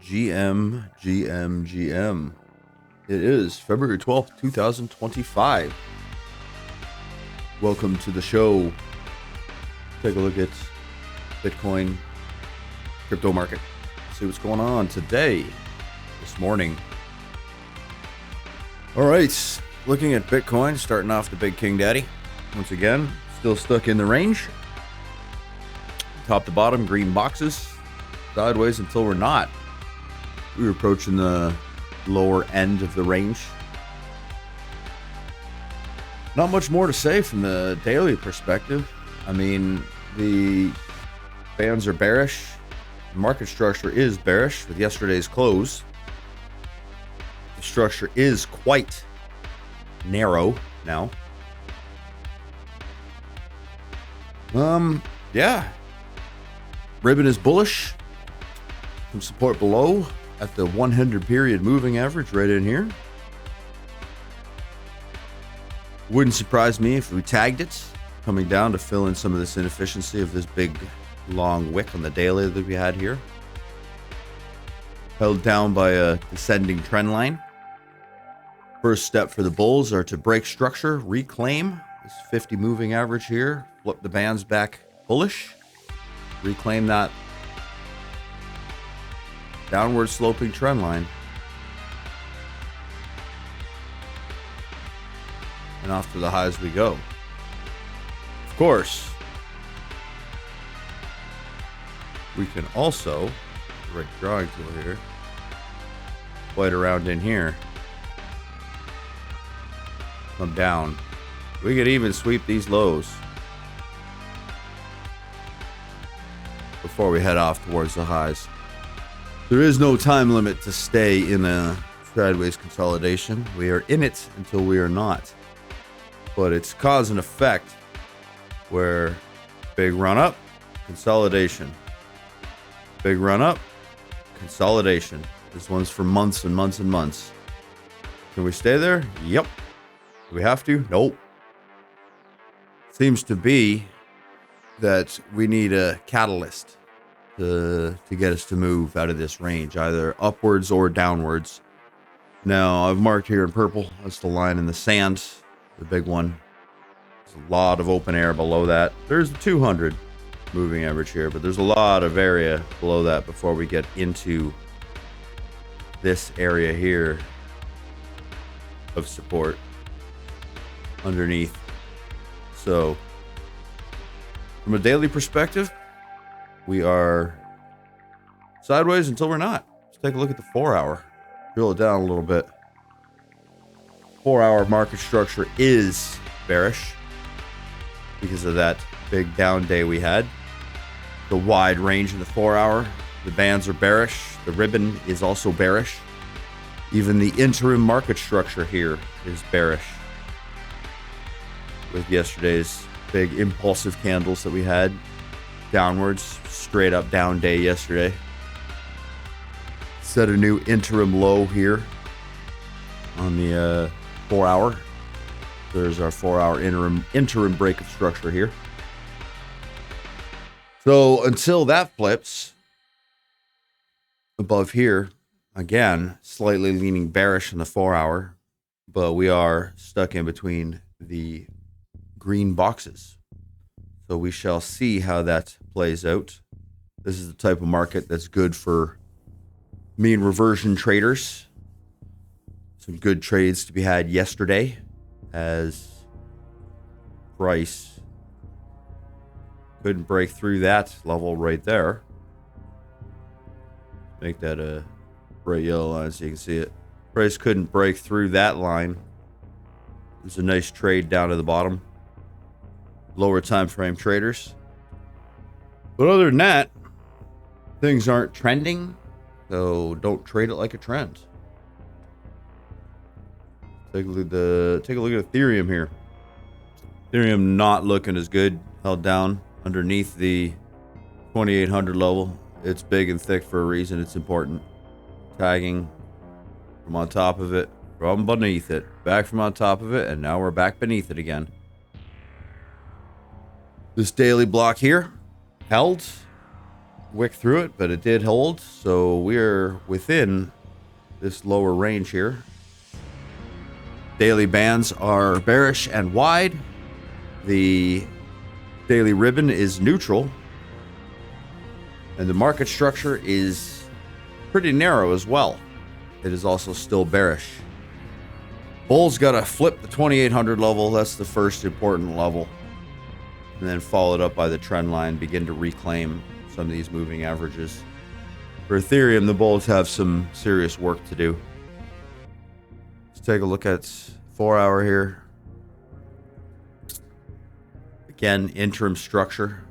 GM. It is February 12th, 2025. Welcome to the show. Take a look at Bitcoin, crypto market. See what's going on today, this morning. All right, looking at Bitcoin, starting off the Big King Daddy. Once again, still stuck in the range. Top to bottom, green boxes. Sideways until we're not. We're approaching the lower end of the range. Not much more to say from the daily perspective. I mean, the bands are bearish. The market structure is bearish with yesterday's close. The structure is quite narrow now. Yeah. Ribbon is bullish. Some support below at the 100 period moving average right in here. Wouldn't surprise me if we tagged it, coming down to fill in some of this inefficiency of this big long wick on the daily that we had here. Held down by a descending trend line. First step for the bulls are to break structure, reclaim this 50 moving average here, flip the bands back bullish, reclaim that downward sloping trend line, and off to the highs we go. Of course, we can also, right drawing tool here, play it around in here, come down. We could even sweep these lows before we head off towards the highs. There is no time limit to stay in a sideways consolidation. We are in it until we are not. But it's cause and effect where big run up, consolidation. Big run up, consolidation. This one's for months and months and months. Can we stay there? Yep. Do we have to? Nope. Seems to be that we need a catalyst to get us to move out of this range, either upwards or downwards. Now, I've marked here in purple. That's the line in the sand, the big one. There's a lot of open air below that. There's the 200 moving average here, but there's a lot of area below that before we get into this area here of support underneath. So, from a daily perspective, we are sideways until we're not. Let's take a look at the 4 hour. Drill it down a little bit. 4 hour market structure is bearish because of that big down day we had. The wide range in the 4 hour. The bands are bearish. The ribbon is also bearish. Even the interim market structure here is bearish. With yesterday's big impulsive candles that we had downwards, straight up down day yesterday. Set a new interim low here on the 4 hour. There's our 4 hour interim break of structure here. So until that flips above here, again, slightly leaning bearish in the 4 hour, but we are stuck in between the green boxes. So we shall see how that plays out. This is the type of market that's good for mean reversion traders. Some good trades to be had yesterday as price couldn't break through that level right there. Make that a bright yellow line so you can see it. Price couldn't break through that line. There's a nice trade down to the bottom. Lower time frame traders. But other than that, things aren't trending, so don't trade it like a trend. Take a look at Ethereum here. Ethereum not looking as good. Held down underneath the 2800 level. It's big and thick for a reason. It's important. Tagging from on top of it, from beneath it, back from on top of it, and now we're back beneath it again. This daily block here held wick through it, but it did hold. So we're within this lower range here. Daily bands are bearish and wide. The daily ribbon is neutral. And the market structure is pretty narrow as well. It is also still bearish. Bull's got to flip the 2800 level. That's the first important level. And then followed up by the trend line, begin to reclaim some of these moving averages. For Ethereum, the bulls have some serious work to do. Let's take a look at 4 hour here. Again, interim structure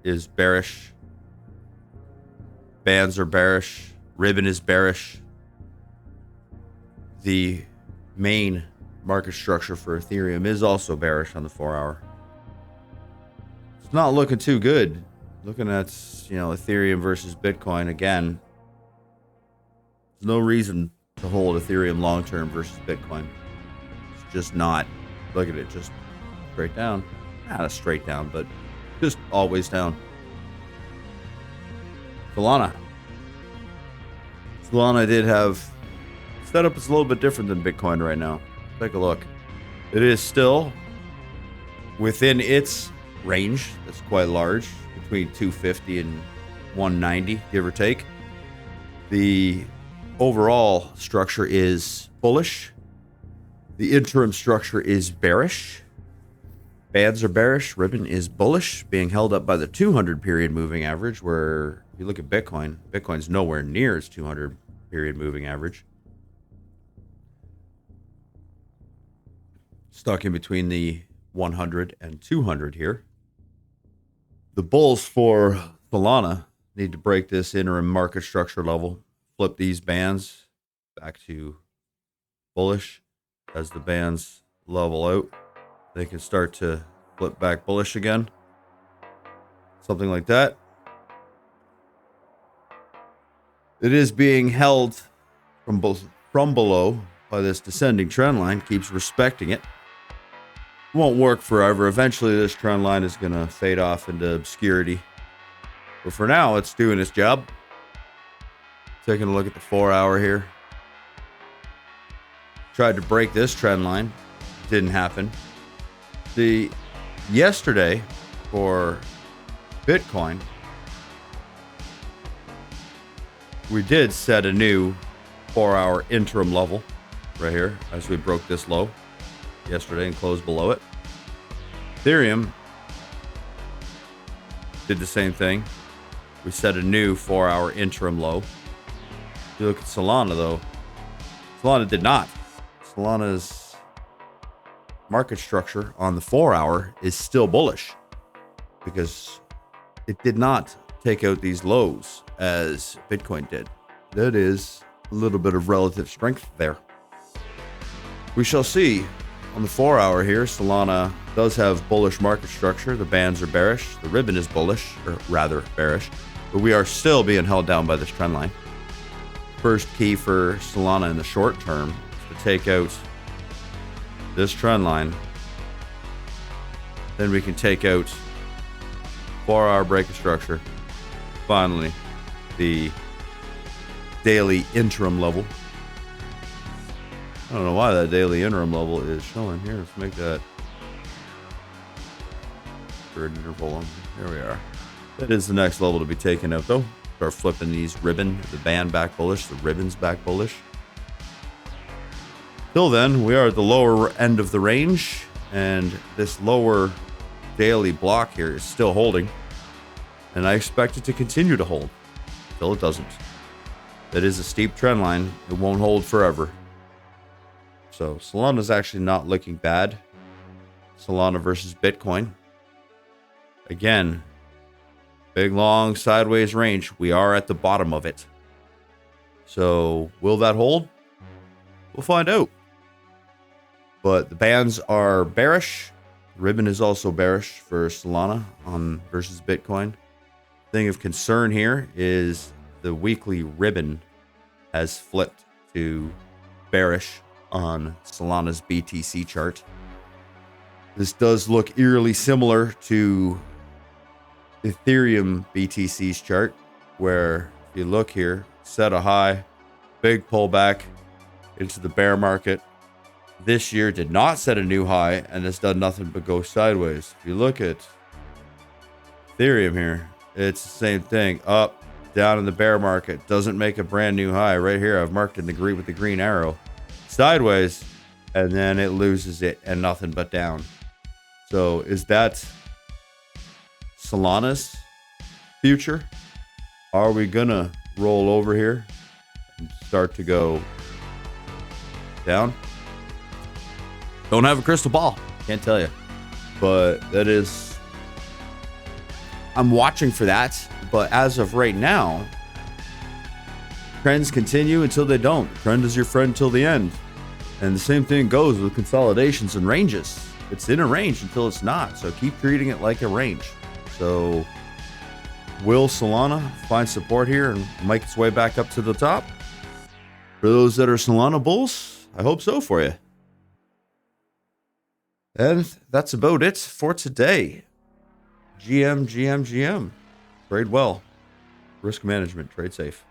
is bearish. Bands are bearish. Ribbon is bearish. The main market structure for Ethereum is also bearish on the 4 hour. It's not looking too good. Looking at, Ethereum versus Bitcoin again. There's no reason to hold Ethereum long term versus Bitcoin. It's just not. Look at it, just straight down. Not a straight down, but just always down. Solana did have setup is a little bit different than Bitcoin right now. Take a look. It is still within its range. That's quite large, between 250 and 190, give or take. The overall structure is bullish. The interim structure is bearish. Bands are bearish. Ribbon is bullish, being held up by the 200 period moving average, where if you look at Bitcoin's nowhere near its 200 period moving average. Stuck in between the 100 and 200 here. The bulls for Solana need to break this interim market structure level, flip these bands back to bullish. As the bands level out, they can start to flip back bullish again. Something like that. It is being held from below by this descending trend line, keeps respecting it. Won't work forever. Eventually this trend line is going to fade off into obscurity. But for now, it's doing its job. Taking a look at the 4 hour here. Tried to break this trend line. Didn't happen. Yesterday for Bitcoin, we did set a new 4 hour interim level right here as we broke this low yesterday and closed below it. Ethereum did the same thing. We set a new 4 hour interim low. If you look at Solana though, Solana did not. Solana's market structure on the 4 hour is still bullish because it did not take out these lows as Bitcoin did. That is a little bit of relative strength there. We shall see. On the 4 hour here, Solana does have bullish market structure. The bands are bearish. The ribbon is bullish, or rather bearish, but we are still being held down by this trend line. First key for Solana in the short term is to take out this trend line. Then we can take out 4 hour break of structure. Finally, the daily interim level. I don't know why that daily interim level is showing here. Let's make that for an interval on. There we are. That is the next level to be taken out though. Start flipping these ribbon, the band back bullish, the ribbons back bullish. Till then, we are at the lower end of the range, and this lower daily block here is still holding. And I expect it to continue to hold until it doesn't. That is a steep trend line. It won't hold forever. So Solana is actually not looking bad. Solana versus Bitcoin. Again, big long sideways range. We are at the bottom of it. So will that hold? We'll find out. But the bands are bearish. Ribbon is also bearish for Solana on versus Bitcoin. Thing of concern here is the weekly ribbon has flipped to bearish on Solana's BTC chart. This does look eerily similar to Ethereum BTC's chart, where if you look here, set a high, big pullback into the bear market. This year did not set a new high and has done nothing but go sideways. If you look at Ethereum here, it's the same thing. Up, down in the bear market. Doesn't make a brand new high. Right here, I've marked in the green with the green arrow. Sideways, and then it loses it and nothing but down. So is that Solana's future? Are we gonna roll over here and start to go down? Don't have a crystal ball. Can't tell you. But that is... I'm watching for that. But as of right now, trends continue until they don't. Trend is your friend till the end. And the same thing goes with consolidations and ranges. It's in a range until it's not. So keep treating it like a range. So will Solana find support here and make its way back up to the top? For those that are Solana bulls, I hope so for you. And that's about it for today. GM. Trade well. Risk management. Trade safe.